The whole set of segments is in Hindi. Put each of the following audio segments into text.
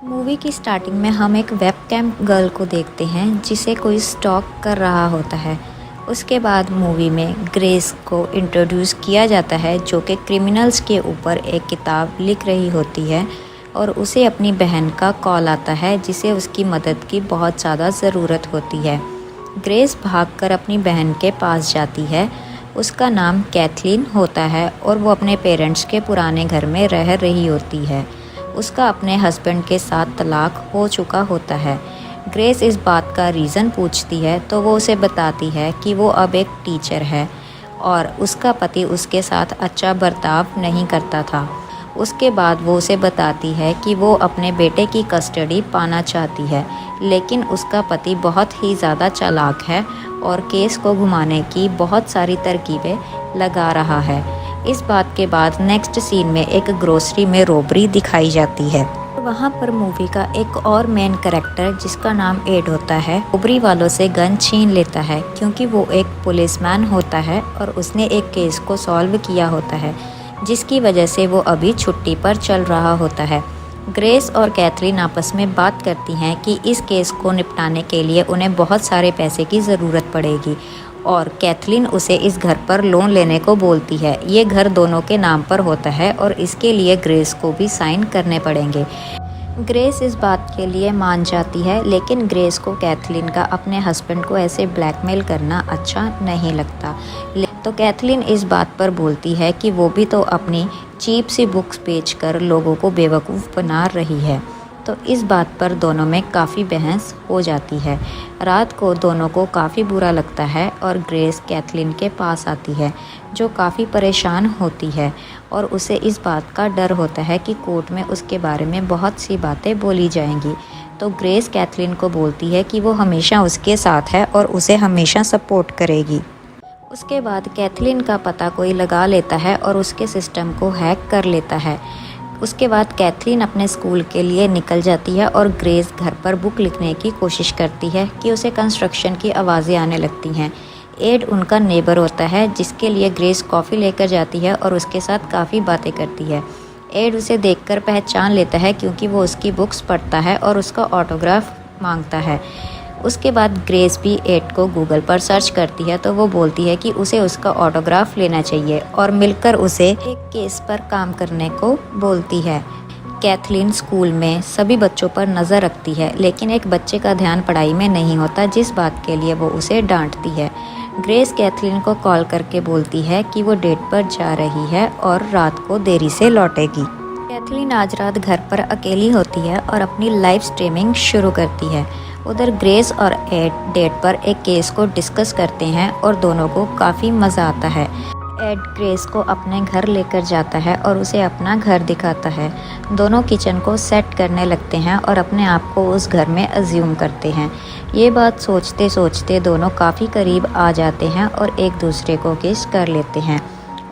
मूवी की स्टार्टिंग में हम एक वेबकैम गर्ल को देखते हैं जिसे कोई स्टॉक कर रहा होता है। उसके बाद मूवी में ग्रेस को इंट्रोड्यूस किया जाता है जो कि क्रिमिनल्स के ऊपर एक किताब लिख रही होती है और उसे अपनी बहन का कॉल आता है जिसे उसकी मदद की बहुत ज़्यादा ज़रूरत होती है। ग्रेस भागकर अपनी बहन के पास जाती है। उसका नाम कैथलीन होता है और वो अपने पेरेंट्स के पुराने घर में रह रही होती है। उसका अपने हस्बैंड के साथ तलाक हो चुका होता है। ग्रेस इस बात का रीज़न पूछती है तो वो उसे बताती है कि वो अब एक टीचर है और उसका पति उसके साथ अच्छा बर्ताव नहीं करता था। उसके बाद वो उसे बताती है कि वो अपने बेटे की कस्टडी पाना चाहती है, लेकिन उसका पति बहुत ही ज़्यादा चालाक है और केस को घुमाने की बहुत सारी तरकीबें लगा रहा है। इस बात के बाद नेक्स्ट सीन में एक ग्रोसरी में रॉबरी दिखाई जाती है। वहाँ पर मूवी का एक और मेन कैरेक्टर जिसका नाम एड होता है रॉबरी वालों से गन छीन लेता है क्योंकि वो एक पुलिसमैन होता है और उसने एक केस को सॉल्व किया होता है जिसकी वजह से वो अभी छुट्टी पर चल रहा होता है। ग्रेस और कैथलीन आपस में बात करती हैं कि इस केस को निपटाने के लिए उन्हें बहुत सारे पैसे की ज़रूरत पड़ेगी और कैथलीन उसे इस घर पर लोन लेने को बोलती है। ये घर दोनों के नाम पर होता है और इसके लिए ग्रेस को भी साइन करने पड़ेंगे। ग्रेस इस बात के लिए मान जाती है, लेकिन ग्रेस को कैथलीन का अपने हस्बैंड को ऐसे ब्लैकमेल करना अच्छा नहीं लगता। तो कैथलीन इस बात पर बोलती है कि वो भी तो अपनी चीप सी बुक्स बेचकर लोगों को बेवकूफ़ बना रही है। तो इस बात पर दोनों में काफ़ी बहस हो जाती है। रात को दोनों को काफ़ी बुरा लगता है और ग्रेस कैथलीन के पास आती है जो काफ़ी परेशान होती है और उसे इस बात का डर होता है कि कोर्ट में उसके बारे में बहुत सी बातें बोली जाएंगी। तो ग्रेस कैथलीन को बोलती है कि वो हमेशा उसके साथ है और उसे हमेशा सपोर्ट करेगी। उसके बाद कैथलीन का पता कोई लगा लेता है और उसके सिस्टम को हैक कर लेता है। उसके बाद कैथलीन अपने स्कूल के लिए निकल जाती है और ग्रेस घर पर बुक लिखने की कोशिश करती है कि उसे कंस्ट्रक्शन की आवाज़ें आने लगती हैं। एड उनका नेबर होता है जिसके लिए ग्रेस कॉफ़ी लेकर जाती है और उसके साथ काफ़ी बातें करती है। एड उसे देखकर पहचान लेता है क्योंकि वो उसकी बुक्स पढ़ता है और उसका ऑटोग्राफ मांगता है। उसके बाद ग्रेस भी एड को गूगल पर सर्च करती है तो वो बोलती है कि उसे उसका ऑटोग्राफ लेना चाहिए और मिलकर उसे एक केस पर काम करने को बोलती है। कैथलीन स्कूल में सभी बच्चों पर नज़र रखती है, लेकिन एक बच्चे का ध्यान पढ़ाई में नहीं होता जिस बात के लिए वो उसे डांटती है। ग्रेस कैथलीन को कॉल करके बोलती है कि वो डेट पर जा रही है और रात को देरी से लौटेगी। कैथलीन आज रात घर पर अकेली होती है और अपनी लाइव स्ट्रीमिंग शुरू करती है। उधर ग्रेस और एड डेट पर एक केस को डिस्कस करते हैं और दोनों को काफ़ी मज़ा आता है। एड ग्रेस को अपने घर लेकर जाता है और उसे अपना घर दिखाता है। दोनों किचन को सेट करने लगते हैं और अपने आप को उस घर में अज्यूम करते हैं। ये बात सोचते सोचते दोनों काफ़ी करीब आ जाते हैं और एक दूसरे को किस कर लेते हैं।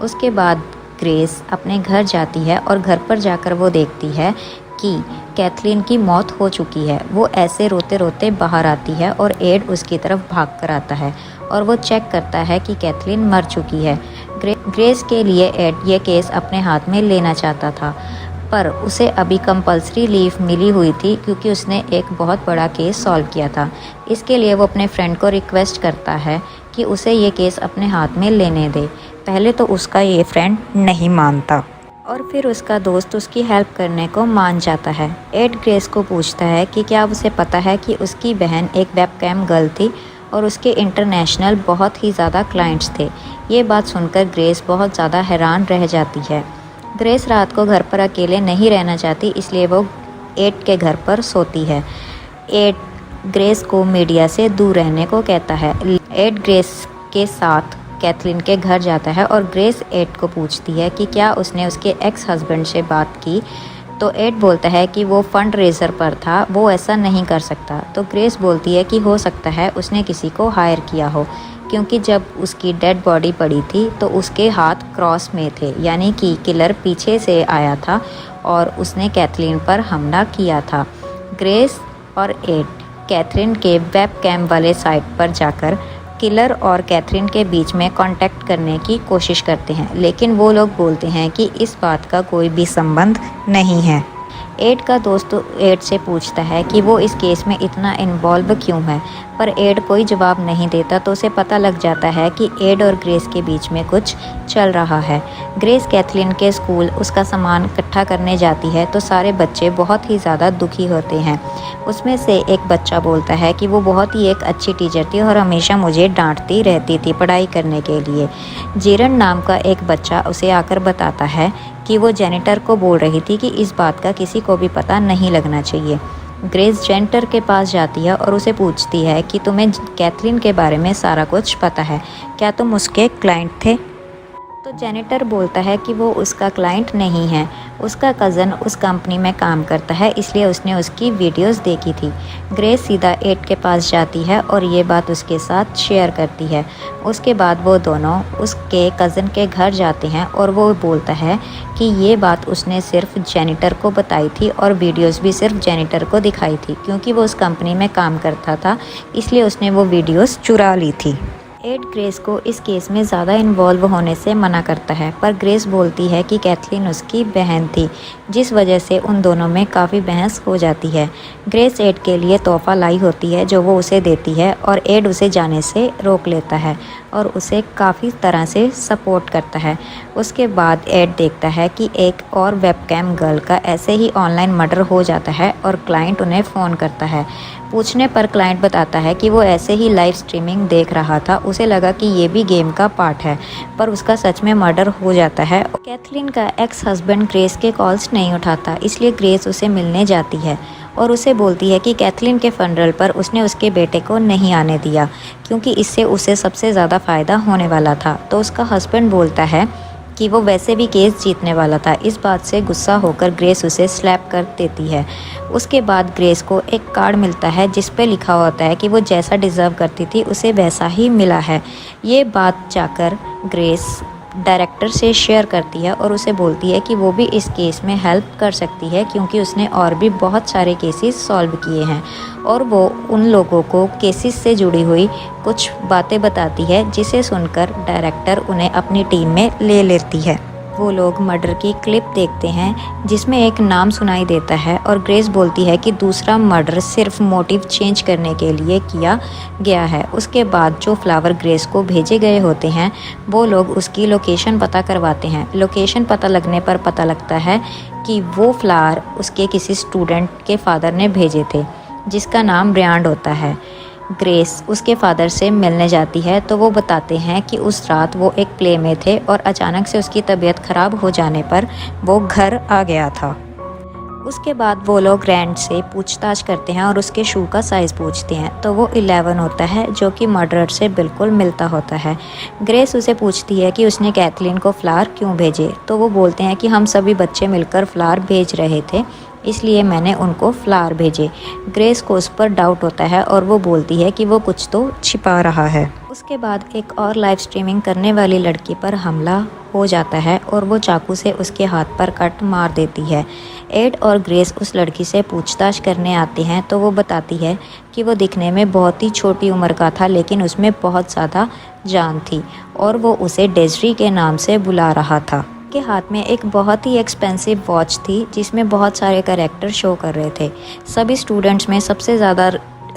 उसके बाद ग्रेस अपने घर जाती है और घर पर जाकर वो देखती है कि कैथलीन की मौत हो चुकी है। वो ऐसे रोते रोते बाहर आती है और एड उसकी तरफ भाग कर आता है और वो चेक करता है कि कैथलीन मर चुकी है। ग्रेस के लिए एड ये केस अपने हाथ में लेना चाहता था, पर उसे अभी कंपल्सरी लीव मिली हुई थी क्योंकि उसने एक बहुत बड़ा केस सॉल्व किया था। इसके लिए वो अपने फ्रेंड को रिक्वेस्ट करता है कि उसे ये केस अपने हाथ में लेने दे। पहले तो उसका ये फ्रेंड नहीं मानता और फिर उसका दोस्त उसकी हेल्प करने को मान जाता है। एड ग्रेस को पूछता है कि क्या उसे पता है कि उसकी बहन एक वेबकैम गर्ल थी और उसके इंटरनेशनल बहुत ही ज़्यादा क्लाइंट्स थे। ये बात सुनकर ग्रेस बहुत ज़्यादा हैरान रह जाती है। ग्रेस रात को घर पर अकेले नहीं रहना चाहती, इसलिए वो एड के घर पर सोती है। एड ग्रेस को मीडिया से दूर रहने को कहता है। एड ग्रेस के साथ कैथलीन के घर जाता है और ग्रेस एड को पूछती है कि क्या उसने उसके एक्स हस्बैंड से बात की। तो एड बोलता है कि वो फंड रेजर पर था, वो ऐसा नहीं कर सकता। तो ग्रेस बोलती है कि हो सकता है उसने किसी को हायर किया हो, क्योंकि जब उसकी डेड बॉडी पड़ी थी तो उसके हाथ क्रॉस में थे, यानी कि किलर पीछे से आया था और उसने कैथलीन पर हमला किया था। ग्रेस और एड कैथरीन के वेबकैम वाले साइट पर जाकर किलर और कैथरीन के बीच में कांटेक्ट करने की कोशिश करते हैं, लेकिन वो लोग बोलते हैं कि इस बात का कोई भी संबंध नहीं है। एड का दोस्त एड से पूछता है कि वो इस केस में इतना इन्वॉल्व क्यों है, पर एड कोई जवाब नहीं देता तो उसे पता लग जाता है कि एड और ग्रेस के बीच में कुछ चल रहा है। ग्रेस कैथलीन के स्कूल उसका सामान इकट्ठा करने जाती है तो सारे बच्चे बहुत ही ज़्यादा दुखी होते हैं। उसमें से एक बच्चा बोलता है कि वो बहुत ही एक अच्छी टीचर थी और हमेशा मुझे डांटती रहती थी पढ़ाई करने के लिए। जीरन नाम का एक बच्चा उसे आकर बताता है कि वो जेनिटर को बोल रही थी कि इस बात का किसी को भी पता नहीं लगना चाहिए। ग्रेस जेनिटर के पास जाती है और उसे पूछती है कि तुम्हें कैथलीन के बारे में सारा कुछ पता है, क्या तुम उसके क्लाइंट थे? तो जेनिटर बोलता है कि वो उसका क्लाइंट नहीं है, उसका कज़न उस कंपनी में काम करता है, इसलिए उसने उसकी वीडियोस देखी थी। ग्रेस सीधा एड के पास जाती है और ये बात उसके साथ शेयर करती है। उसके बाद वो दोनों उसके कज़न के घर जाते हैं और वो बोलता है कि ये बात उसने सिर्फ जेनिटर को बताई थी और वीडियोस भी सिर्फ जेनिटर को दिखाई थी, क्योंकि वो उस कंपनी में काम करता था, इसलिए उसने वो वीडियोस चुरा ली थी। एड ग्रेस को इस केस में ज़्यादा इन्वॉल्व होने से मना करता है, पर ग्रेस बोलती है कि कैथलीन उसकी बहन थी, जिस वजह से उन दोनों में काफ़ी बहस हो जाती है। ग्रेस एड के लिए तोहफ़ा लाई होती है जो वो उसे देती है और एड उसे जाने से रोक लेता है और उसे काफ़ी तरह से सपोर्ट करता है। उसके बाद एड देखता है कि एक और वेबकैम गर्ल का ऐसे ही ऑनलाइन मर्डर हो जाता है और क्लाइंट उन्हें फ़ोन करता है। पूछने पर क्लाइंट बताता है कि वो ऐसे ही लाइव स्ट्रीमिंग देख रहा था, उसे लगा कि ये भी गेम का पार्ट है, पर उसका सच में मर्डर हो जाता है। कैथलीन का एक्स हस्बैंड ग्रेस के कॉल्स नहीं उठाता, इसलिए ग्रेस उसे मिलने जाती है और उसे बोलती है कि कैथलीन के फनरल पर उसने उसके बेटे को नहीं आने दिया, क्योंकि इससे उसे सबसे ज़्यादा फ़ायदा होने वाला था। तो उसका हस्बैंड बोलता है कि वो वैसे भी केस जीतने वाला था। इस बात से गुस्सा होकर ग्रेस उसे स्लैप कर देती है। उसके बाद ग्रेस को एक कार्ड मिलता है जिस पे लिखा होता है कि वो जैसा डिज़र्व करती थी उसे वैसा ही मिला है। ये बात जाकर ग्रेस डायरेक्टर से शेयर करती है और उसे बोलती है कि वो भी इस केस में हेल्प कर सकती है, क्योंकि उसने और भी बहुत सारे केसेस सॉल्व किए हैं और वो उन लोगों को केसेस से जुड़ी हुई कुछ बातें बताती है, जिसे सुनकर डायरेक्टर उन्हें अपनी टीम में ले लेती है। वो लोग मर्डर की क्लिप देखते हैं जिसमें एक नाम सुनाई देता है और ग्रेस बोलती है कि दूसरा मर्डर सिर्फ मोटिव चेंज करने के लिए किया गया है। उसके बाद जो फ्लावर ग्रेस को भेजे गए होते हैं वो लोग उसकी लोकेशन पता करवाते हैं। लोकेशन पता लगने पर पता लगता है कि वो फ्लावर उसके किसी स्टूडेंट के फादर ने भेजे थे, जिसका नाम ब्रायन होता है। ग्रेस उसके फादर से मिलने जाती है तो वो बताते हैं कि उस रात वो एक प्ले में थे और अचानक से उसकी तबीयत ख़राब हो जाने पर वो घर आ गया था। उसके बाद वो लोग ग्रैंड से पूछताछ करते हैं और उसके शू का साइज़ पूछते हैं तो वो 11 होता है, जो कि मर्डरर से बिल्कुल मिलता होता है। ग्रेस उसे पूछती है कि उसने कैथलीन को फ्लावर क्यों भेजे, तो वो बोलते हैं कि हम सभी बच्चे मिलकर फ्लावर भेज रहे थे, इसलिए मैंने उनको फ्लावर भेजे। ग्रेस को उस पर डाउट होता है और वो बोलती है कि वो कुछ तो छिपा रहा है। उसके बाद एक और लाइव स्ट्रीमिंग करने वाली लड़की पर हमला हो जाता है और वो चाकू से उसके हाथ पर कट मार देती है। एड और ग्रेस उस लड़की से पूछताछ करने आते हैं तो वो बताती है कि वो दिखने में बहुत ही छोटी उम्र का था, लेकिन उसमें बहुत ज़्यादा जान थी और वो उसे डेज़री के नाम से बुला रहा था। के हाथ में एक बहुत ही एक्सपेंसिव वॉच थी जिसमें बहुत सारे कैरेक्टर शो कर रहे थे। सभी स्टूडेंट्स में सबसे ज़्यादा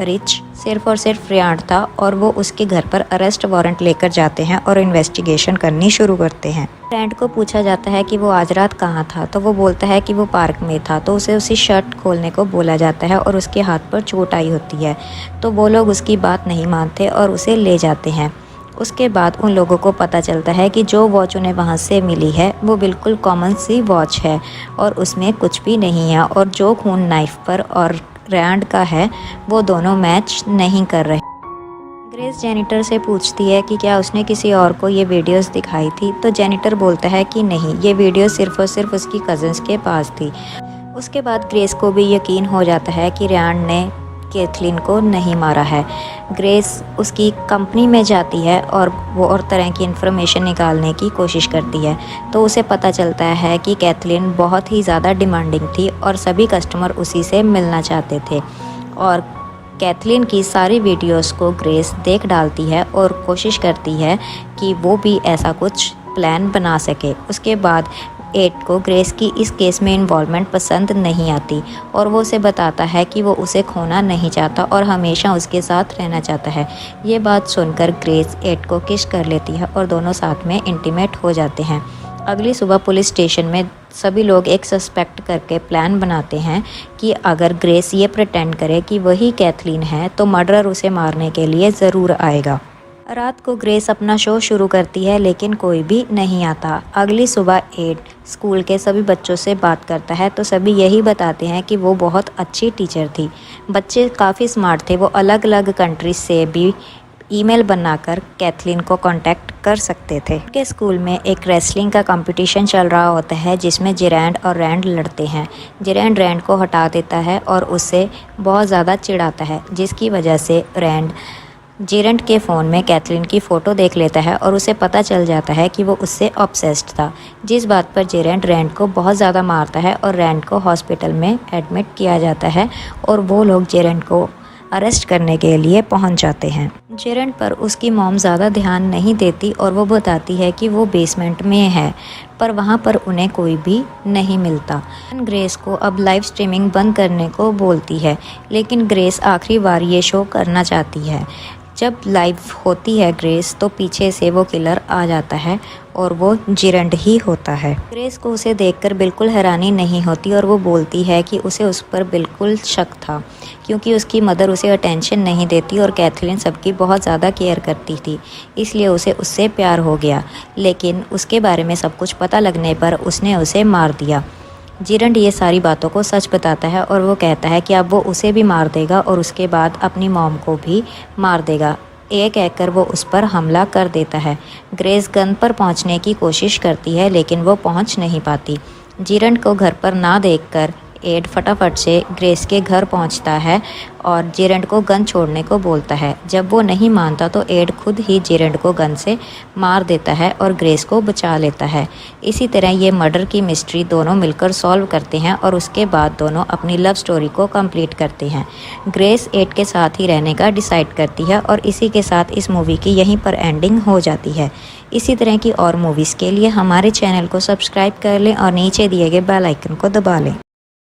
रिच सिर्फ और सिर्फ ब्रायन था और वो उसके घर पर अरेस्ट वारंट लेकर जाते हैं और इन्वेस्टिगेशन करनी शुरू करते हैं। ब्रायन को पूछा जाता है कि वो आज रात कहाँ था, तो वो बोलता है कि वो पार्क में था। तो उसे उसी शर्ट खोलने को बोला जाता है और उसके हाथ पर चोट आई होती है, तो वो लोग उसकी बात नहीं मानते और उसे ले जाते हैं। उसके बाद उन लोगों को पता चलता है कि जो वॉच उन्हें वहाँ से मिली है वो बिल्कुल कॉमन सी वॉच है और उसमें कुछ भी नहीं है, और जो खून नाइफ पर और ब्रायन का है वो दोनों मैच नहीं कर रहे। ग्रेस जेनिटर से पूछती है कि क्या उसने किसी और को ये वीडियोस दिखाई थी, तो जेनिटर बोलता है कि नहीं, ये वीडियो सिर्फ और सिर्फ उसकी कज़न्स के पास थी। उसके बाद ग्रेस को भी यकीन हो जाता है कि ब्रायन ने कैथलीन को नहीं मारा है। ग्रेस उसकी कंपनी में जाती है और वो और तरह की इन्फॉर्मेशन निकालने की कोशिश करती है, तो उसे पता चलता है कि कैथलीन बहुत ही ज़्यादा डिमांडिंग थी और सभी कस्टमर उसी से मिलना चाहते थे। और कैथलीन की सारी वीडियोस को ग्रेस देख डालती है और कोशिश करती है कि वो भी ऐसा कुछ प्लान बना सके। उसके बाद एड को ग्रेस की इस केस में इन्वॉल्वमेंट पसंद नहीं आती और वो उसे बताता है कि वो उसे खोना नहीं चाहता और हमेशा उसके साथ रहना चाहता है। ये बात सुनकर ग्रेस एड को किस कर लेती है और दोनों साथ में इंटीमेट हो जाते हैं। अगली सुबह पुलिस स्टेशन में सभी लोग एक सस्पेक्ट करके प्लान बनाते हैं कि अगर ग्रेस ये प्रिटेंड करे कि वही कैथलीन है तो मर्डरर उसे मारने के लिए ज़रूर आएगा। रात को ग्रेस अपना शो शुरू करती है लेकिन कोई भी नहीं आता। अगली सुबह एड स्कूल के सभी बच्चों से बात करता है तो सभी यही बताते हैं कि वो बहुत अच्छी टीचर थी। बच्चे काफ़ी स्मार्ट थे, वो अलग अलग कंट्रीज से भी ईमेल बनाकर कैथलीन को कांटेक्ट कर सकते थे। के स्कूल में एक रेसलिंग का कंपटीशन चल रहा होता है जिसमें जेरेंड और रैंड लड़ते हैं। जेरेंड रैंड को हटा देता है और उसे बहुत ज़्यादा चिढ़ाता है, जिसकी वजह से रैंड जेरेंड के फ़ोन में कैथलीन की फ़ोटो देख लेता है और उसे पता चल जाता है कि वो उससे ऑब्सेस्ड था, जिस बात पर जेरेंड रैंड को बहुत ज़्यादा मारता है और रैंड को हॉस्पिटल में एडमिट किया जाता है और वो लोग जेरेंड को अरेस्ट करने के लिए पहुंच जाते हैं। जेरेंड पर उसकी मॉम ज़्यादा ध्यान नहीं देती और वो बताती है कि वो बेसमेंट में है, पर वहाँ पर उन्हें कोई भी नहीं मिलता। ग्रेस को अब लाइव स्ट्रीमिंग बंद करने को बोलती है, लेकिन ग्रेस आखिरी बार ये शो करना चाहती है। जब लाइव होती है ग्रेस तो पीछे से वो किलर आ जाता है और वो जेरेंड ही होता है। ग्रेस को उसे देखकर बिल्कुल हैरानी नहीं होती और वो बोलती है कि उसे उस पर बिल्कुल शक था, क्योंकि उसकी मदर उसे अटेंशन नहीं देती और कैथलीन सबकी बहुत ज़्यादा केयर करती थी, इसलिए उसे उससे प्यार हो गया। लेकिन उसके बारे में सब कुछ पता लगने पर उसने उसे मार दिया। जेरेंड ये सारी बातों को सच बताता है और वो कहता है कि अब वो उसे भी मार देगा और उसके बाद अपनी मॉम को भी मार देगा। ये कहकर वो उस पर हमला कर देता है। ग्रेस गन पर पहुंचने की कोशिश करती है लेकिन वो पहुंच नहीं पाती। जेरेंड को घर पर ना देखकर एड फटाफट से ग्रेस के घर पहुंचता है और जेरेंड को गन छोड़ने को बोलता है। जब वो नहीं मानता तो एड खुद ही जेरेंड को गन से मार देता है और ग्रेस को बचा लेता है। इसी तरह ये मर्डर की मिस्ट्री दोनों मिलकर सॉल्व करते हैं और उसके बाद दोनों अपनी लव स्टोरी को कंप्लीट करते हैं। ग्रेस एड के साथ ही रहने का डिसाइड करती है और इसी के साथ इस मूवी की यहीं पर एंडिंग हो जाती है। इसी तरह की और मूवीज़ के लिए हमारे चैनल को सब्सक्राइब कर लें और नीचे दिए गए बेल आइकन को दबा लें।